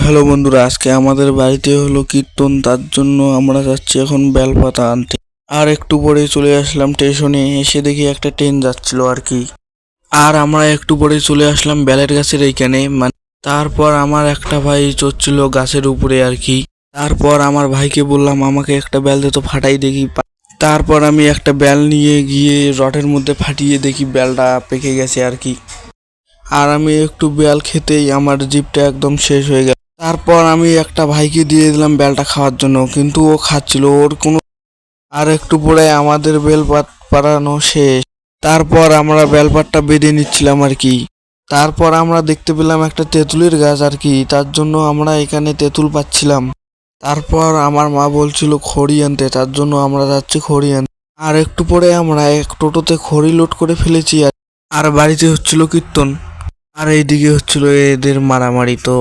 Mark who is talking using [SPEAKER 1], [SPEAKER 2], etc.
[SPEAKER 1] Hello বন্ধুরা, আজকে আমাদের বাড়িতে হলো কীর্তন, তার জন্য আমরা যাচ্ছি এখন বেলপাতা আনতে। আর একটু পরে চলে আসলাম স্টেশনে, এসে দেখি একটা ট্রেন যাচ্ছিল আর কি। আর আমরা একটু পরে চলে আসলাম বেলের গাছের এইখানে, মানে তারপর আমার একটা ভাই চড়ছিল গাছের উপরে আর কি। তারপর আমার ভাইকে বললাম আমাকে একটা বেল দে তো, ফাটাই দেখি। তারপর আমি একটা বেল নিয়ে গিয়ে রডের মধ্যে ফাটিয়ে দেখি বেলটা পেকে গেছে আর কি। আর আমি একটু বেল খেতেই আমার জিভটা একদম শেষ হয়ে গেল। তারপর আমি একটা ভাইকে দিয়ে দিলাম বেলটা খাওয়ার জন্য, কিন্তু ও খাচ্ছিল ওর কোনো। আর একটু পরে আমাদের বেলপাত পাড়ানো শেষ। তারপর আমরা বেলপাতটা বেঁধে নিচ্ছিলাম আর কি। তারপর আমরা দেখতে পেলাম একটা তেঁতুলের গাছ আর কি, তার জন্য আমরা এখানে তেঁতুল পাচ্ছিলাম। তারপর আমার মা বলছিল খড়ি আনতে, তার জন্য আমরা যাচ্ছি খড়ি আনতে। আর একটু পরে আমরা এক টোটোতে খড়ি লোড করে ফেলেছি। আর বাড়িতে হচ্ছিল কীর্তন, আর এইদিকে হচ্ছিল এদের মারামারি। তো